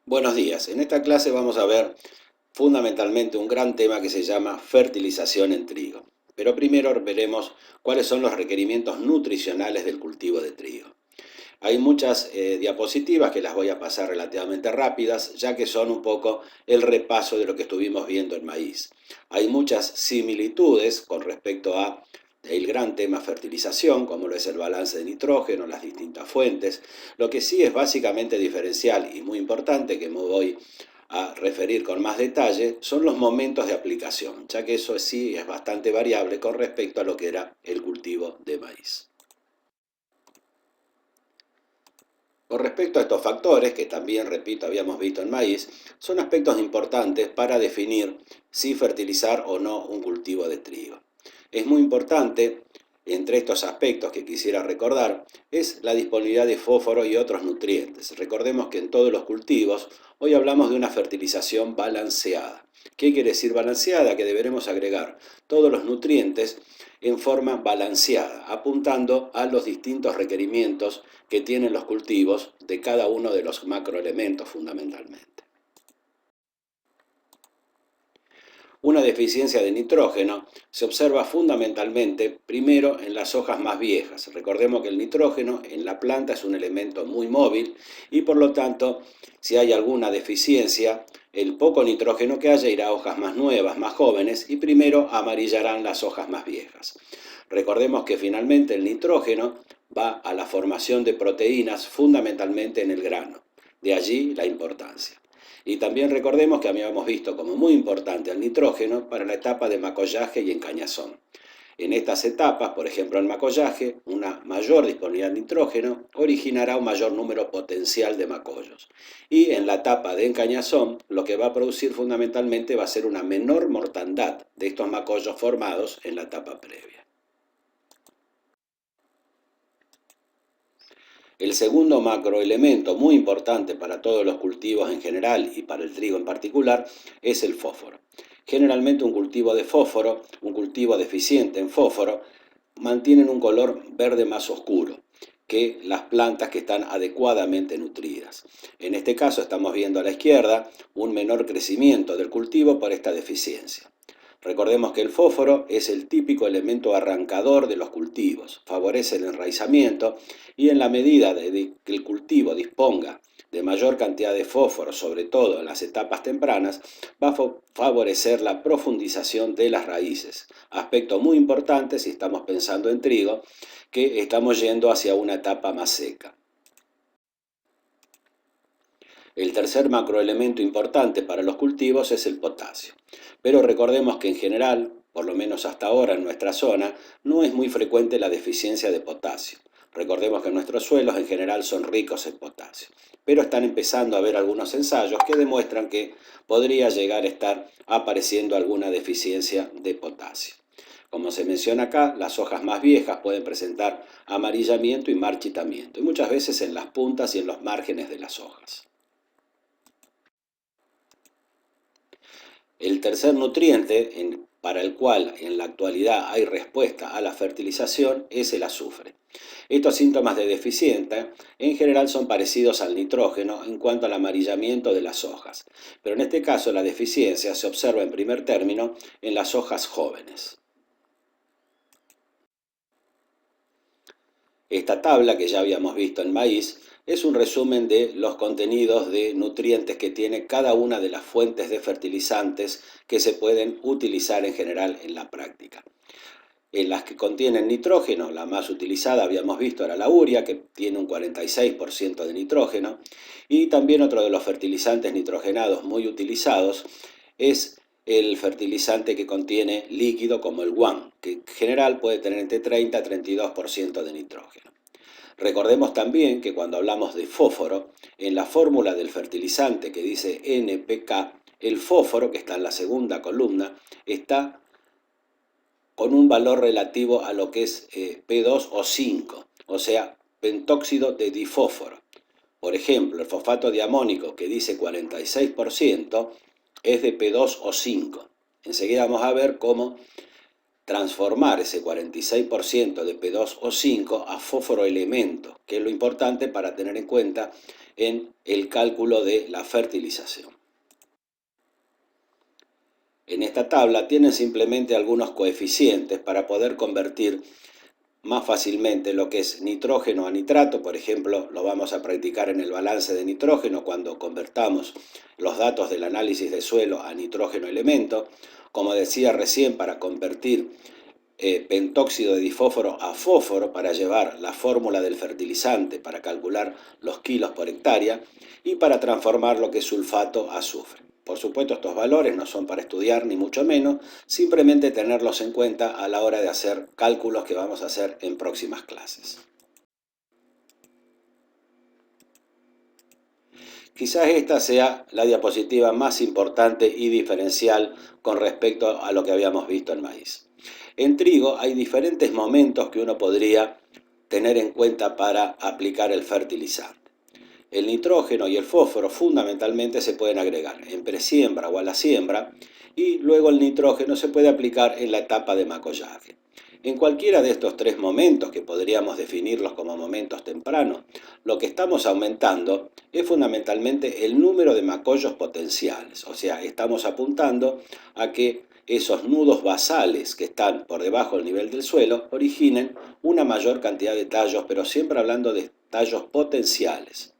Buenos días. En esta clase vamos a ver fundamentalmente un gran tema que se llama fertilización en trigo. Pero primero veremos cuáles son los requerimientos nutricionales del cultivo de trigo. Hay muchas diapositivas que las voy a pasar relativamente rápidas, ya que son un poco el repaso de lo que estuvimos viendo en maíz. Hay muchas similitudes con respecto a el gran tema fertilización, como lo es el balance de nitrógeno, las distintas fuentes. Lo que sí es básicamente diferencial y muy importante, que me voy a referir con más detalle, son los momentos de aplicación, ya que eso sí es bastante variable con respecto a lo que era el cultivo de maíz. Con respecto a estos factores, que también, repito, habíamos visto en maíz, son aspectos importantes para definir si fertilizar o no un cultivo de trigo. Es muy importante, entre estos aspectos que quisiera recordar, es la disponibilidad de fósforo y otros nutrientes. Recordemos que en todos los cultivos, hoy hablamos de una fertilización balanceada. ¿Qué quiere decir balanceada? Que deberemos agregar todos los nutrientes en forma balanceada, apuntando a los distintos requerimientos que tienen los cultivos de cada uno de los macroelementos fundamentalmente. Una deficiencia de nitrógeno se observa fundamentalmente primero en las hojas más viejas. Recordemos que el nitrógeno en la planta es un elemento muy móvil y por lo tanto, si hay alguna deficiencia, el poco nitrógeno que haya irá a hojas más nuevas, más jóvenes y primero amarillarán las hojas más viejas. Recordemos que finalmente el nitrógeno va a la formación de proteínas fundamentalmente en el grano. De allí la importancia. Y también recordemos que habíamos visto como muy importante el nitrógeno para la etapa de macollaje y encañazón. En estas etapas, por ejemplo en macollaje, una mayor disponibilidad de nitrógeno originará un mayor número potencial de macollos. Y en la etapa de encañazón, lo que va a producir fundamentalmente va a ser una menor mortandad de estos macollos formados en la etapa previa. El segundo macroelemento muy importante para todos los cultivos en general y para el trigo en particular es el fósforo. Generalmente un cultivo de fósforo, un cultivo deficiente en fósforo, mantienen un color verde más oscuro que las plantas que están adecuadamente nutridas. En este caso estamos viendo a la izquierda un menor crecimiento del cultivo por esta deficiencia. Recordemos que el fósforo es el típico elemento arrancador de los cultivos, favorece el enraizamiento y en la medida de que el cultivo disponga de mayor cantidad de fósforo, sobre todo en las etapas tempranas, va a favorecer la profundización de las raíces. Aspecto muy importante si estamos pensando en trigo, que estamos yendo hacia una etapa más seca. El tercer macroelemento importante para los cultivos es el potasio. Pero recordemos que en general, por lo menos hasta ahora en nuestra zona, no es muy frecuente la deficiencia de potasio. Recordemos que nuestros suelos en general son ricos en potasio, pero están empezando a haber algunos ensayos que demuestran que podría llegar a estar apareciendo alguna deficiencia de potasio. Como se menciona acá, las hojas más viejas pueden presentar amarillamiento y marchitamiento, y muchas veces en las puntas y en los márgenes de las hojas. El tercer nutriente para el cual en la actualidad hay respuesta a la fertilización es el azufre. Estos síntomas de deficiencia en general son parecidos al nitrógeno en cuanto al amarillamiento de las hojas, pero en este caso la deficiencia se observa en primer término en las hojas jóvenes. Esta tabla que ya habíamos visto en maíz es un resumen de los contenidos de nutrientes que tiene cada una de las fuentes de fertilizantes que se pueden utilizar en general en la práctica. En las que contienen nitrógeno, la más utilizada habíamos visto era la urea, que tiene un 46% de nitrógeno, y también otro de los fertilizantes nitrogenados muy utilizados es el fertilizante que contiene líquido como el guan, que en general puede tener entre 30 y 32% de nitrógeno. Recordemos también que cuando hablamos de fósforo, en la fórmula del fertilizante que dice NPK, el fósforo, que está en la segunda columna, está con un valor relativo a lo que es P2 o 5, o sea, pentóxido de difósforo. Por ejemplo, el fosfato diamónico que dice 46% es de P2 o 5. Enseguida vamos a ver cómo transformar ese 46% de P2O5 a fósforo elemento, que es lo importante para tener en cuenta en el cálculo de la fertilización. En esta tabla tienen simplemente algunos coeficientes para poder convertir más fácilmente lo que es nitrógeno a nitrato. Por ejemplo, lo vamos a practicar en el balance de nitrógeno cuando convertamos los datos del análisis de suelo a nitrógeno elemento. Como decía recién, para convertir pentóxido de difósforo a fósforo para llevar la fórmula del fertilizante para calcular los kilos por hectárea y para transformar lo que es sulfato a azufre. Por supuesto, estos valores no son para estudiar ni mucho menos, simplemente tenerlos en cuenta a la hora de hacer cálculos que vamos a hacer en próximas clases. Quizás esta sea la diapositiva más importante y diferencial con respecto a lo que habíamos visto en maíz. En trigo hay diferentes momentos que uno podría tener en cuenta para aplicar el fertilizante. El nitrógeno y el fósforo fundamentalmente se pueden agregar en presiembra o a la siembra, y luego el nitrógeno se puede aplicar en la etapa de macollaje. En cualquiera de estos tres momentos, que podríamos definirlos como momentos tempranos, lo que estamos aumentando es fundamentalmente el número de macollos potenciales, o sea, estamos apuntando a que esos nudos basales que están por debajo del nivel del suelo originen una mayor cantidad de tallos, pero siempre hablando de tallos potenciales.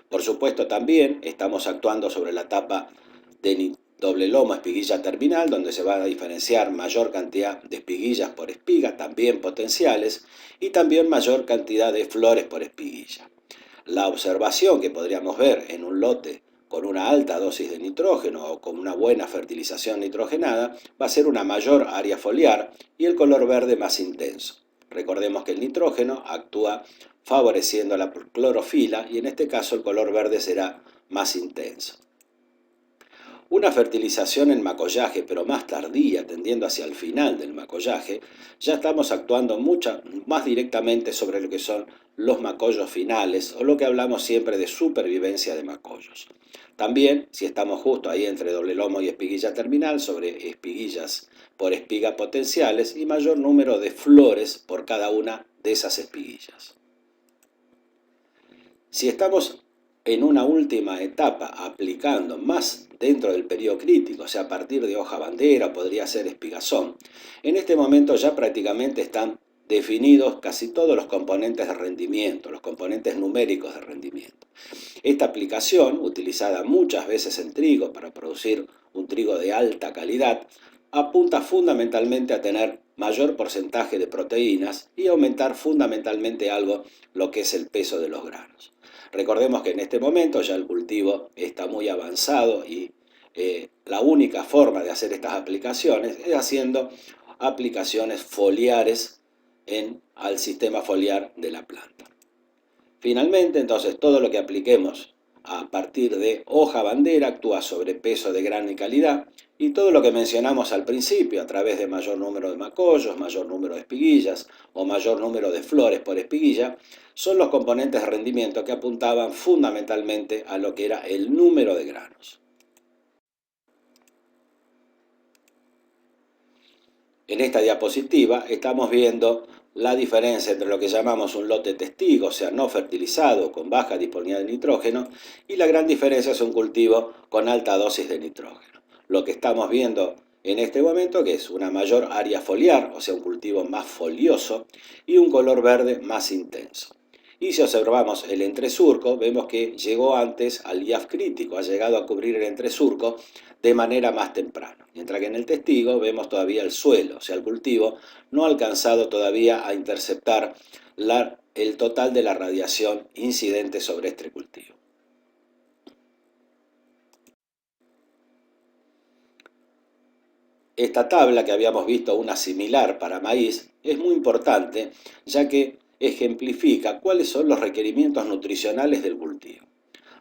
Por supuesto, también estamos actuando sobre la etapa de doble lomo espiguilla terminal, donde se va a diferenciar mayor cantidad de espiguillas por espiga, también potenciales, y también mayor cantidad de flores por espiguilla. La observación que podríamos ver en un lote con una alta dosis de nitrógeno o con una buena fertilización nitrogenada va a ser una mayor área foliar y el color verde más intenso. Recordemos que el nitrógeno actúa favoreciendo la clorofila y en este caso el color verde será más intenso. Una fertilización en macollaje, pero más tardía, tendiendo hacia el final del macollaje, ya estamos actuando mucho más directamente sobre lo que son los macollos finales, o lo que hablamos siempre de supervivencia de macollos. También, si estamos justo ahí entre doble lomo y espiguilla terminal, sobre espiguillas por espiga potenciales y mayor número de flores por cada una de esas espiguillas. Si estamos en una última etapa aplicando más dentro del periodo crítico, o sea, a partir de hoja bandera, podría ser espigazón, en este momento ya prácticamente están definidos casi todos los componentes de rendimiento, los componentes numéricos de rendimiento. Esta aplicación, utilizada muchas veces en trigo para producir un trigo de alta calidad, apunta fundamentalmente a tener mayor porcentaje de proteínas y aumentar fundamentalmente algo lo que es el peso de los granos. Recordemos que en este momento ya el cultivo está muy avanzado y la única forma de hacer estas aplicaciones es haciendo aplicaciones foliares al sistema foliar de la planta. Finalmente, entonces, todo lo que apliquemos a partir de hoja bandera actúa sobre peso de grano y calidad, y todo lo que mencionamos al principio a través de mayor número de macollos, mayor número de espiguillas o mayor número de flores por espiguilla son los componentes de rendimiento que apuntaban fundamentalmente a lo que era el número de granos. En esta diapositiva estamos viendo la diferencia entre lo que llamamos un lote testigo, o sea, no fertilizado, con baja disponibilidad de nitrógeno, y la gran diferencia es un cultivo con alta dosis de nitrógeno. Lo que estamos viendo en este momento que es una mayor área foliar, o sea, un cultivo más folioso y un color verde más intenso. Y si observamos el entresurco, vemos que llegó antes al IAF crítico, ha llegado a cubrir el entresurco de manera más temprana. Mientras que en el testigo vemos todavía el suelo, o sea, el cultivo no ha alcanzado todavía a interceptar el total de la radiación incidente sobre este cultivo. Esta tabla, que habíamos visto una similar para maíz, es muy importante ya que ejemplifica cuáles son los requerimientos nutricionales del cultivo.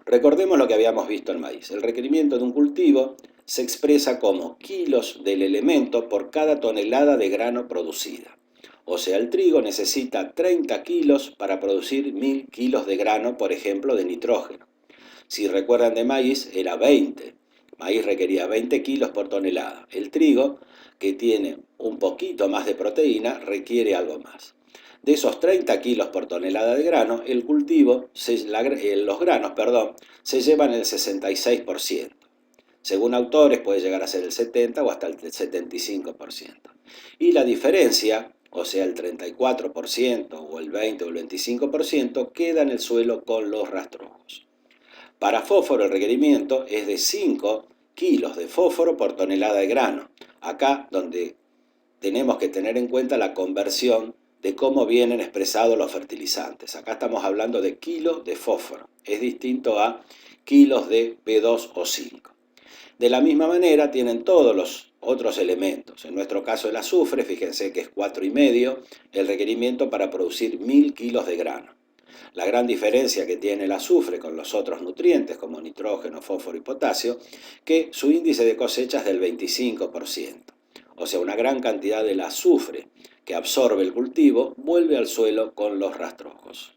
Recordemos lo que habíamos visto en maíz. El requerimiento de un cultivo se expresa como kilos del elemento por cada tonelada de grano producida. O sea, el trigo necesita 30 kilos para producir 1000 kilos de grano, por ejemplo, de nitrógeno. Si recuerdan de maíz, era 20. Maíz requería 20 kilos por tonelada. El trigo, que tiene un poquito más de proteína, requiere algo más. De esos 30 kilos por tonelada de grano, el cultivo, los granos, se llevan el 66%. Según autores puede llegar a ser el 70 o hasta el 75%. Y la diferencia, o sea el 34% o el 20 o el 25%, queda en el suelo con los rastrojos. Para fósforo el requerimiento es de 5 kilos de fósforo por tonelada de grano. Acá donde tenemos que tener en cuenta la conversión de cómo vienen expresados los fertilizantes. Acá estamos hablando de kilos de fósforo. Es distinto a kilos de P2 o 5. De la misma manera tienen todos los otros elementos. En nuestro caso el azufre, fíjense que es 4,5 el requerimiento para producir 1000 kilos de grano. La gran diferencia que tiene el azufre con los otros nutrientes como nitrógeno, fósforo y potasio, que su índice de cosecha es del 25%. O sea, una gran cantidad del azufre que absorbe el cultivo vuelve al suelo con los rastrojos.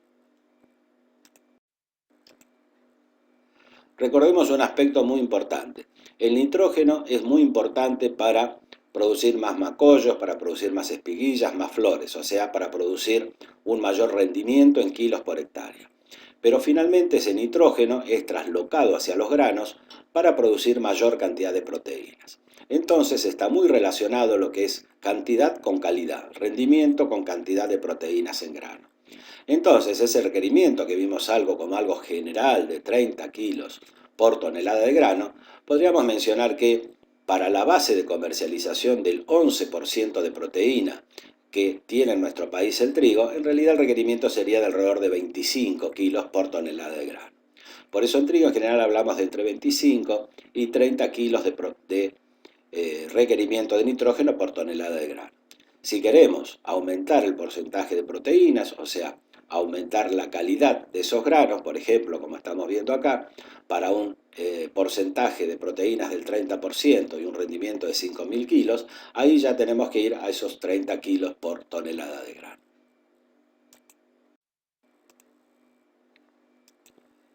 Recordemos un aspecto muy importante. El nitrógeno es muy importante para producir más macollos, para producir más espiguillas, más flores, o sea, para producir un mayor rendimiento en kilos por hectárea. Pero finalmente ese nitrógeno es traslocado hacia los granos para producir mayor cantidad de proteínas. Entonces está muy relacionado lo que es cantidad con calidad, rendimiento con cantidad de proteínas en grano. Entonces, ese requerimiento que vimos como algo general de 30 kilos por tonelada de grano, podríamos mencionar que para la base de comercialización del 11% de proteína que tiene en nuestro país el trigo, en realidad el requerimiento sería de alrededor de 25 kilos por tonelada de grano. Por eso en trigo en general hablamos de entre 25 y 30 kilos de requerimiento de nitrógeno por tonelada de grano. Si queremos aumentar el porcentaje de proteínas, o sea, aumentar la calidad de esos granos, por ejemplo, como estamos viendo acá, para un porcentaje de proteínas del 30% y un rendimiento de 5.000 kilos, ahí ya tenemos que ir a esos 30 kilos por tonelada de grano.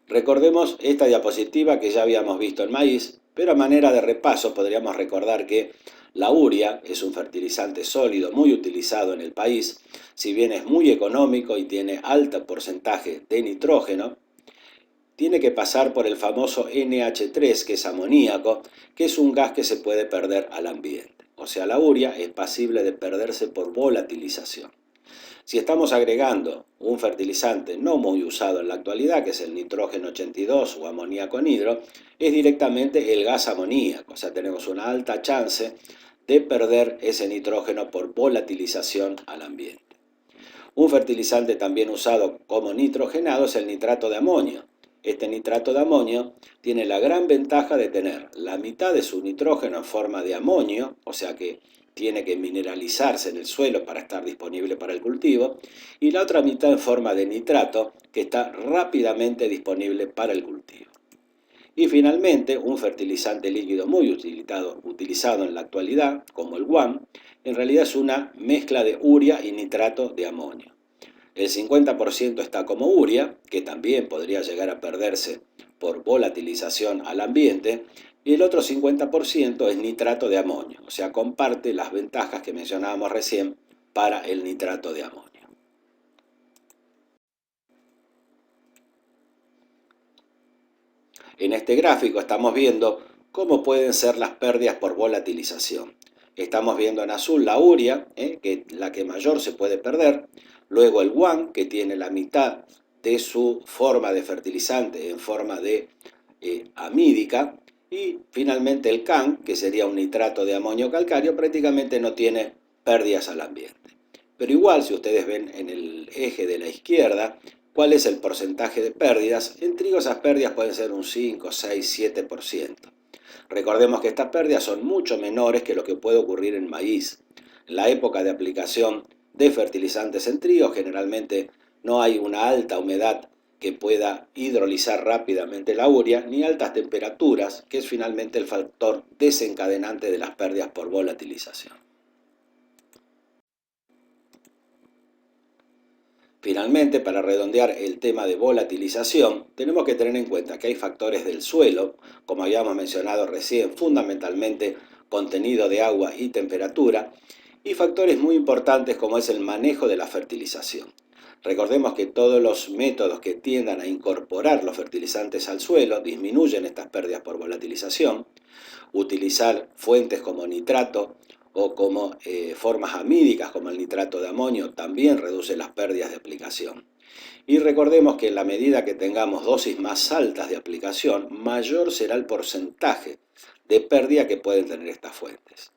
Recordemos esta diapositiva que ya habíamos visto en maíz, pero a manera de repaso podríamos recordar que la urea es un fertilizante sólido muy utilizado en el país, si bien es muy económico y tiene alto porcentaje de nitrógeno, tiene que pasar por el famoso NH3, que es amoníaco, que es un gas que se puede perder al ambiente. O sea, la urea es pasible de perderse por volatilización. Si estamos agregando un fertilizante no muy usado en la actualidad, que es el nitrógeno 82 o amoníaco anhidro, es directamente el gas amoníaco, o sea, tenemos una alta chance de perder ese nitrógeno por volatilización al ambiente. Un fertilizante también usado como nitrogenado es el nitrato de amonio. Este nitrato de amonio tiene la gran ventaja de tener la mitad de su nitrógeno en forma de amonio, o sea que tiene que mineralizarse en el suelo para estar disponible para el cultivo, y la otra mitad en forma de nitrato, que está rápidamente disponible para el cultivo. Y finalmente, un fertilizante líquido muy utilizado en la actualidad, como el guam, en realidad es una mezcla de urea y nitrato de amonio. El 50% está como urea, que también podría llegar a perderse por volatilización al ambiente, y el otro 50% es nitrato de amonio, o sea, comparte las ventajas que mencionábamos recién para el nitrato de amonio. En este gráfico estamos viendo cómo pueden ser las pérdidas por volatilización. Estamos viendo en azul la urea, que es la que mayor se puede perder, luego el guam, que tiene la mitad de su forma de fertilizante en forma de amídica, y finalmente el CAN, que sería un nitrato de amonio calcáreo, prácticamente no tiene pérdidas al ambiente. Pero igual, si ustedes ven en el eje de la izquierda, ¿cuál es el porcentaje de pérdidas? En trigo esas pérdidas pueden ser un 5, 6, 7%. Recordemos que estas pérdidas son mucho menores que lo que puede ocurrir en maíz. En la época de aplicación de fertilizantes en trigo, generalmente no hay una alta humedad que pueda hidrolizar rápidamente la urea, ni altas temperaturas, que es finalmente el factor desencadenante de las pérdidas por volatilización. Finalmente, para redondear el tema de volatilización, tenemos que tener en cuenta que hay factores del suelo, como habíamos mencionado recién, fundamentalmente contenido de agua y temperatura, y factores muy importantes como es el manejo de la fertilización. Recordemos que todos los métodos que tiendan a incorporar los fertilizantes al suelo disminuyen estas pérdidas por volatilización. Utilizar fuentes como nitrato o como formas amídicas como el nitrato de amonio también reduce las pérdidas de aplicación. Y recordemos que en la medida que tengamos dosis más altas de aplicación, mayor será el porcentaje de pérdida que pueden tener estas fuentes.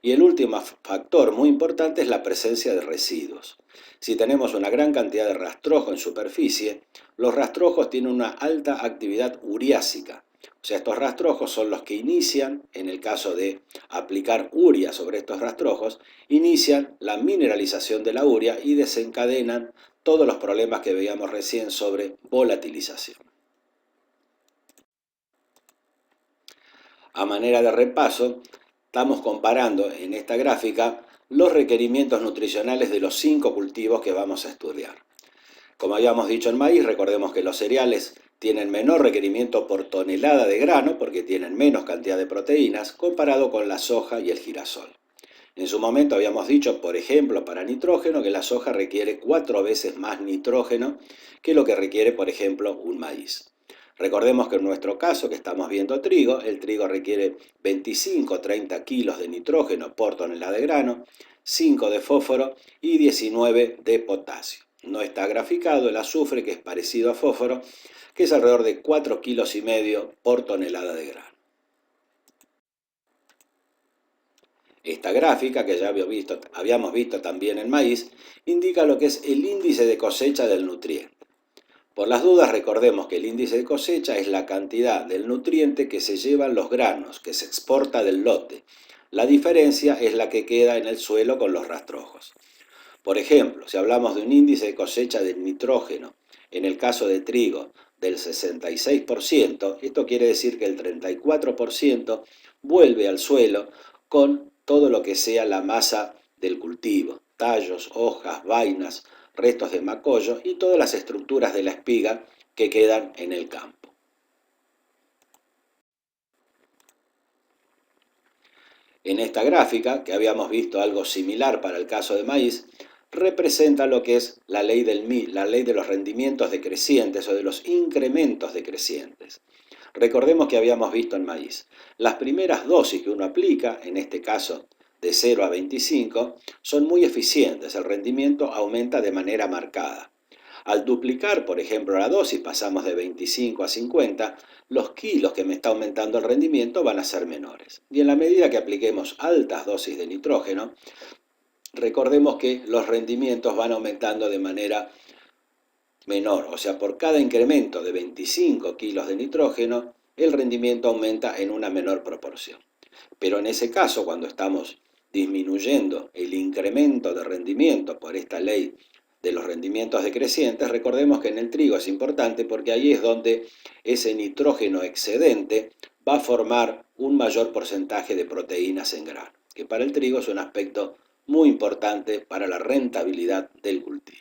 Y el último factor muy importante es la presencia de residuos. Si tenemos una gran cantidad de rastrojo en superficie, los rastrojos tienen una alta actividad uriásica. O sea, estos rastrojos son los que inician, en el caso de aplicar urea sobre estos rastrojos, inician la mineralización de la urea y desencadenan todos los problemas que veíamos recién sobre volatilización. A manera de repaso, estamos comparando en esta gráfica los requerimientos nutricionales de los 5 cultivos que vamos a estudiar. Como habíamos dicho en maíz, recordemos que los cereales tienen menor requerimiento por tonelada de grano porque tienen menos cantidad de proteínas comparado con la soja y el girasol. En su momento habíamos dicho, por ejemplo, para nitrógeno, que la soja requiere 4 veces más nitrógeno que lo que requiere, por ejemplo, un maíz. Recordemos que en nuestro caso, que estamos viendo trigo, el trigo requiere 25-30 kilos de nitrógeno por tonelada de grano, 5 de fósforo y 19 de potasio. No está graficado el azufre, que es parecido a fósforo, que es alrededor de 4,5 kilos por tonelada de grano. Esta gráfica, que ya habíamos visto también en maíz, indica lo que es el índice de cosecha del nutriente. Por las dudas, recordemos que el índice de cosecha es la cantidad del nutriente que se llevan los granos, que se exporta del lote. La diferencia es la que queda en el suelo con los rastrojos. Por ejemplo, si hablamos de un índice de cosecha de nitrógeno, en el caso de trigo, del 66%, esto quiere decir que el 34% vuelve al suelo con todo lo que sea la masa del cultivo, tallos, hojas, vainas, restos de macollo y todas las estructuras de la espiga que quedan en el campo. En esta gráfica, que habíamos visto algo similar para el caso de maíz, representa lo que es la ley de los rendimientos decrecientes o de los incrementos decrecientes. Recordemos que habíamos visto en maíz, las primeras dosis que uno aplica, en este caso de 0 a 25, son muy eficientes, el rendimiento aumenta de manera marcada. Al duplicar, por ejemplo, la dosis, pasamos de 25 a 50, los kilos que me está aumentando el rendimiento van a ser menores. Y en la medida que apliquemos altas dosis de nitrógeno, recordemos que los rendimientos van aumentando de manera menor, o sea, por cada incremento de 25 kilos de nitrógeno, el rendimiento aumenta en una menor proporción. Pero en ese caso, cuando estamos disminuyendo el incremento de rendimiento por esta ley de los rendimientos decrecientes, recordemos que en el trigo es importante porque ahí es donde ese nitrógeno excedente va a formar un mayor porcentaje de proteínas en grano, que para el trigo es un aspecto muy importante para la rentabilidad del cultivo.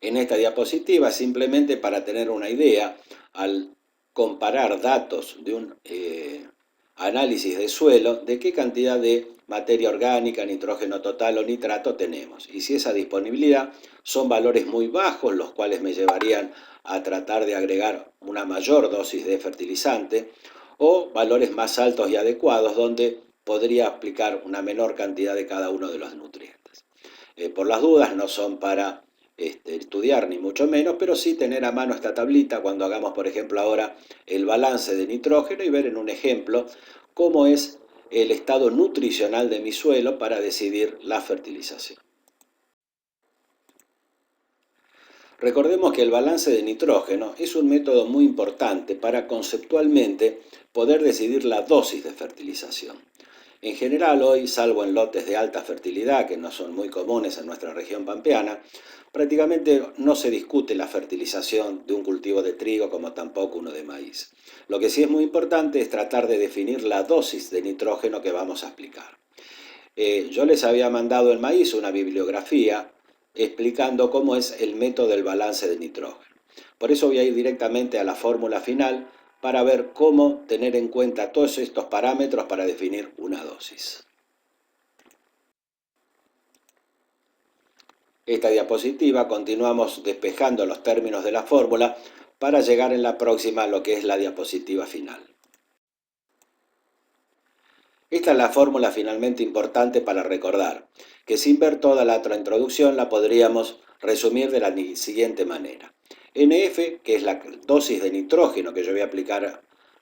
En esta diapositiva, simplemente para tener una idea, al comparar datos de un análisis de suelo, de qué cantidad de materia orgánica, nitrógeno total o nitrato tenemos. Y si esa disponibilidad son valores muy bajos, los cuales me llevarían a tratar de agregar una mayor dosis de fertilizante, o valores más altos y adecuados, donde podría aplicar una menor cantidad de cada uno de los nutrientes. Por las dudas, no son para estudiar ni mucho menos, pero sí tener a mano esta tablita cuando hagamos, por ejemplo, ahora el balance de nitrógeno y ver en un ejemplo cómo es el estado nutricional de mi suelo para decidir la fertilización. Recordemos que el balance de nitrógeno es un método muy importante para conceptualmente poder decidir la dosis de fertilización. En general hoy, salvo en lotes de alta fertilidad, que no son muy comunes en nuestra región pampeana, prácticamente no se discute la fertilización de un cultivo de trigo como tampoco uno de maíz. Lo que sí es muy importante es tratar de definir la dosis de nitrógeno que vamos a aplicar. Yo les había mandado en maíz una bibliografía explicando cómo es el método del balance de nitrógeno. Por eso voy a ir directamente a la fórmula final para ver cómo tener en cuenta todos estos parámetros para definir una dosis. Esta diapositiva continuamos despejando los términos de la fórmula para llegar en la próxima a lo que es la diapositiva final. Esta es la fórmula finalmente importante para recordar, que sin ver toda la otra introducción la podríamos resumir de la siguiente manera. NF, que es la dosis de nitrógeno que yo voy a aplicar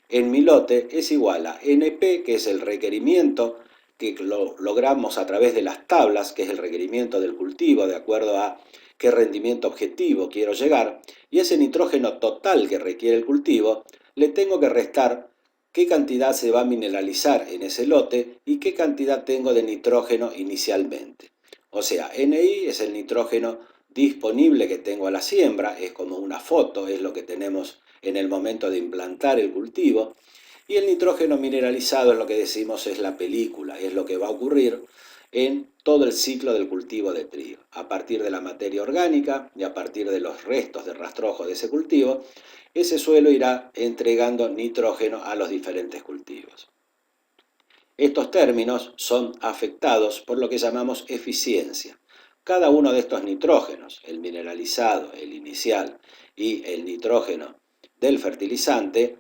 en mi lote, es igual a NP, que es el requerimiento que lo logramos a través de las tablas, que es el requerimiento del cultivo, de acuerdo a qué rendimiento objetivo quiero llegar, y ese nitrógeno total que requiere el cultivo, le tengo que restar qué cantidad se va a mineralizar en ese lote y qué cantidad tengo de nitrógeno inicialmente. O sea, NI es el nitrógeno disponible que tengo a la siembra, es como una foto, es lo que tenemos en el momento de implantar el cultivo, y el nitrógeno mineralizado es lo que decimos es la película, es lo que va a ocurrir en todo el ciclo del cultivo de trigo, a partir de la materia orgánica y a partir de los restos de rastrojo de ese cultivo, ese suelo irá entregando nitrógeno a los diferentes cultivos. Estos términos son afectados por lo que llamamos eficiencia. Cada uno de estos nitrógenos, el mineralizado, el inicial y el nitrógeno del fertilizante,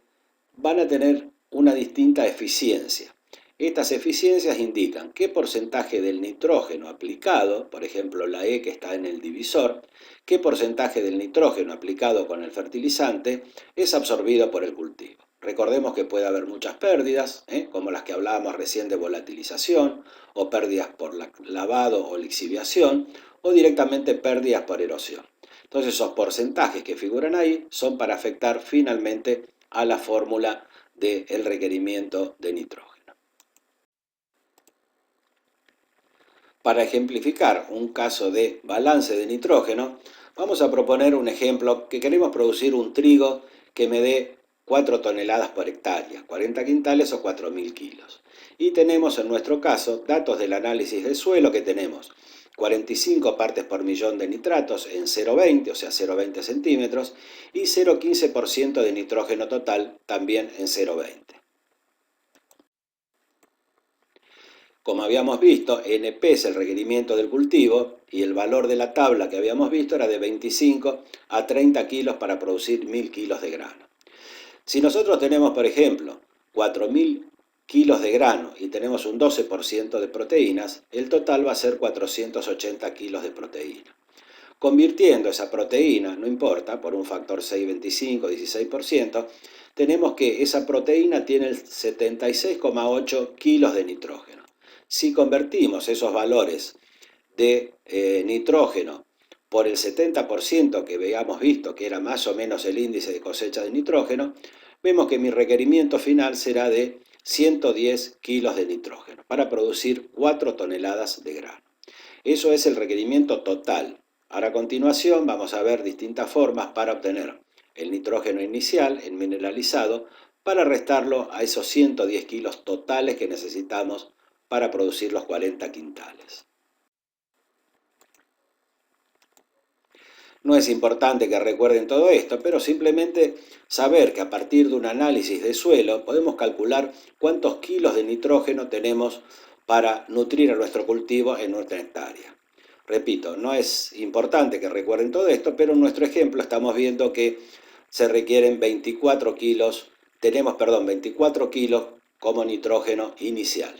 van a tener una distinta eficiencia. Estas eficiencias indican qué porcentaje del nitrógeno aplicado, por ejemplo la E que está en el divisor, qué porcentaje del nitrógeno aplicado con el fertilizante es absorbido por el cultivo. Recordemos que puede haber muchas pérdidas, como las que hablábamos recién de volatilización, o pérdidas por lavado o lixiviación, o directamente pérdidas por erosión. Entonces esos porcentajes que figuran ahí son para afectar finalmente a la fórmula del requerimiento de nitrógeno. Para ejemplificar un caso de balance de nitrógeno, vamos a proponer un ejemplo que queremos producir un trigo que me dé 4 toneladas por hectárea, 40 quintales o 4.000 kilos. Y tenemos en nuestro caso datos del análisis del suelo que tenemos 45 partes por millón de nitratos en 0,20, o sea 0,20 centímetros, y 0,15% de nitrógeno total también en 0,20. Como habíamos visto, NP es el requerimiento del cultivo y el valor de la tabla que habíamos visto era de 25 a 30 kilos para producir 1.000 kilos de grano. Si nosotros tenemos, por ejemplo, 4.000 kilos de grano y tenemos un 12% de proteínas, el total va a ser 480 kilos de proteína. Convirtiendo esa proteína, no importa, por un factor 6,25, 16%, tenemos que esa proteína tiene el 76,8 kilos de nitrógeno. Si convertimos esos valores de nitrógeno por el 70% que habíamos visto, que era más o menos el índice de cosecha de nitrógeno, vemos que mi requerimiento final será de 110 kilos de nitrógeno para producir 4 toneladas de grano. Eso es el requerimiento total. Ahora a continuación vamos a ver distintas formas para obtener el nitrógeno inicial, el mineralizado, para restarlo a esos 110 kilos totales que necesitamos para producir los 40 quintales. No es importante que recuerden todo esto, pero simplemente saber que a partir de un análisis de suelo podemos calcular cuántos kilos de nitrógeno tenemos para nutrir a nuestro cultivo en nuestra hectárea. Repito, no es importante que recuerden todo esto, pero en nuestro ejemplo estamos viendo que se requieren 24 kilos, 24 kilos como nitrógeno inicial.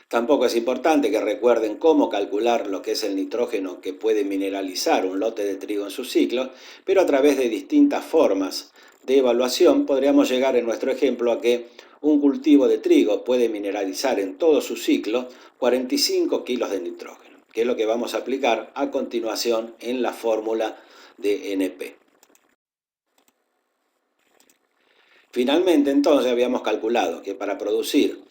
Tampoco es importante que recuerden cómo calcular lo que es el nitrógeno que puede mineralizar un lote de trigo en su ciclo, pero a través de distintas formas de evaluación podríamos llegar en nuestro ejemplo a que un cultivo de trigo puede mineralizar en todo su ciclo 45 kilos de nitrógeno, que es lo que vamos a aplicar a continuación en la fórmula de NP. Finalmente, entonces, habíamos calculado que para producir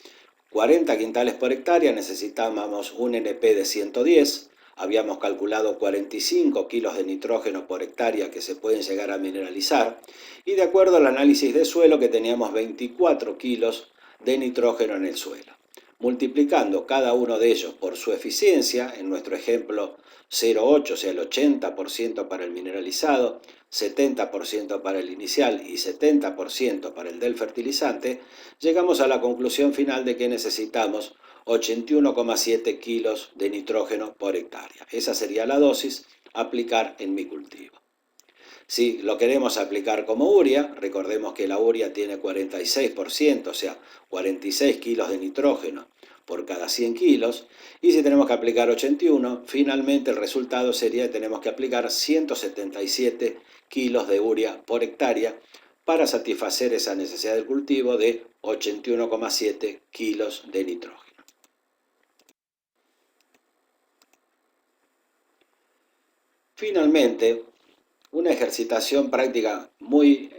40 quintales por hectárea necesitábamos un NP de 110, habíamos calculado 45 kilos de nitrógeno por hectárea que se pueden llegar a mineralizar, y de acuerdo al análisis de suelo que teníamos 24 kilos de nitrógeno en el suelo. Multiplicando cada uno de ellos por su eficiencia, en nuestro ejemplo 0,8, o sea el 80% para el mineralizado, 70% para el inicial y 70% para el del fertilizante, llegamos a la conclusión final de que necesitamos 81,7 kilos de nitrógeno por hectárea. Esa sería la dosis a aplicar en mi cultivo. Si lo queremos aplicar como urea, recordemos que la urea tiene 46%, o sea, 46 kilos de nitrógeno por cada 100 kilos, y si tenemos que aplicar 81, finalmente el resultado sería que tenemos que aplicar 177 kilos de urea por hectárea para satisfacer esa necesidad del cultivo de 81,7 kilos de nitrógeno. Finalmente, una ejercitación práctica muy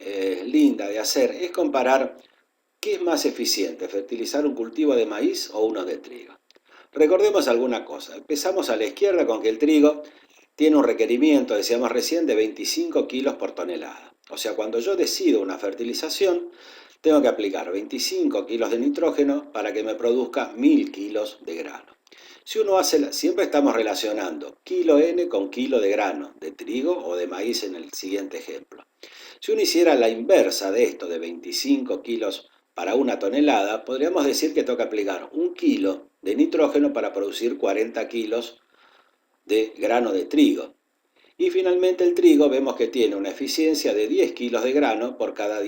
linda de hacer es comparar qué es más eficiente, fertilizar un cultivo de maíz o uno de trigo. Recordemos alguna cosa, empezamos a la izquierda con que el trigo tiene un requerimiento, decíamos recién, de 25 kilos por tonelada. O sea, cuando yo decido una fertilización, tengo que aplicar 25 kilos de nitrógeno para que me produzca 1000 kilos de grano. Si uno hace, siempre estamos relacionando kilo N con kilo de grano, de trigo o de maíz en el siguiente ejemplo. Si uno hiciera la inversa de esto, de 25 kilos para una tonelada, podríamos decir que toca aplicar 1 kilo de nitrógeno para producir 40 kilos de grano de trigo. Y finalmente el trigo vemos que tiene una eficiencia de 10 kilos de grano por cada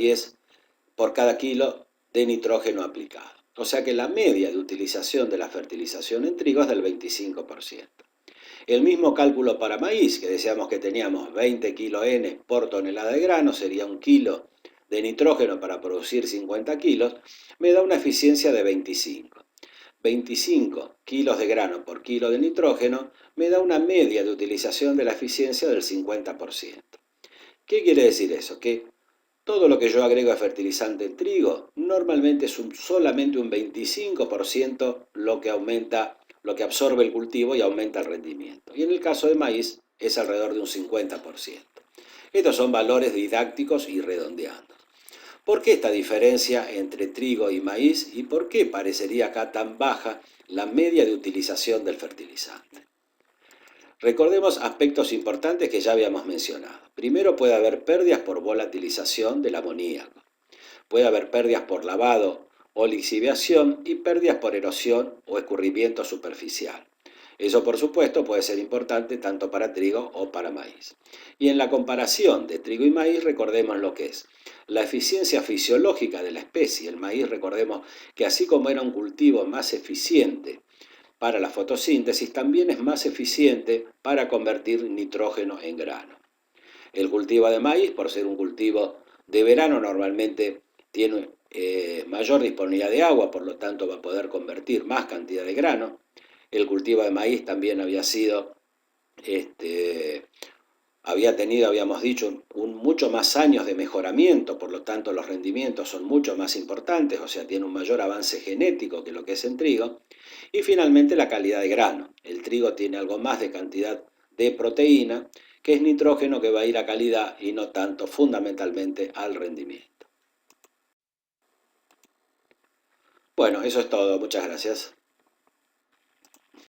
kilo de nitrógeno aplicado. O sea que la media de utilización de la fertilización en trigo es del 25%. El mismo cálculo para maíz, que decíamos que teníamos 20 kilo N por tonelada de grano, sería 1 kilo de nitrógeno para producir 50 kilos, me da una eficiencia de 25. 25 kilos de grano por kilo de nitrógeno me da una media de utilización de la eficiencia del 50%. ¿Qué quiere decir eso? Que todo lo que yo agrego a fertilizante en trigo normalmente es solamente un 25% lo que absorbe el cultivo y aumenta el rendimiento. Y en el caso de maíz es alrededor de un 50%. Estos son valores didácticos y redondeando. ¿Por qué esta diferencia entre trigo y maíz y por qué parecería acá tan baja la media de utilización del fertilizante? Recordemos aspectos importantes que ya habíamos mencionado. Primero, puede haber pérdidas por volatilización del amoníaco. Puede haber pérdidas por lavado o lixiviación y pérdidas por erosión o escurrimiento superficial. Eso, por supuesto, puede ser importante tanto para trigo o para maíz. Y en la comparación de trigo y maíz, recordemos lo que es la eficiencia fisiológica de la especie. El maíz, recordemos que así como era un cultivo más eficiente para la fotosíntesis, también es más eficiente para convertir nitrógeno en grano. El cultivo de maíz, por ser un cultivo de verano, normalmente tiene mayor disponibilidad de agua, por lo tanto va a poder convertir más cantidad de grano. El cultivo de maíz también había tenido, habíamos dicho, mucho más años de mejoramiento, por lo tanto los rendimientos son mucho más importantes, o sea, tiene un mayor avance genético que lo que es en trigo. Y finalmente la calidad de grano. El trigo tiene algo más de cantidad de proteína, que es nitrógeno que va a ir a calidad y no tanto fundamentalmente al rendimiento. Bueno, eso es todo. Muchas gracias.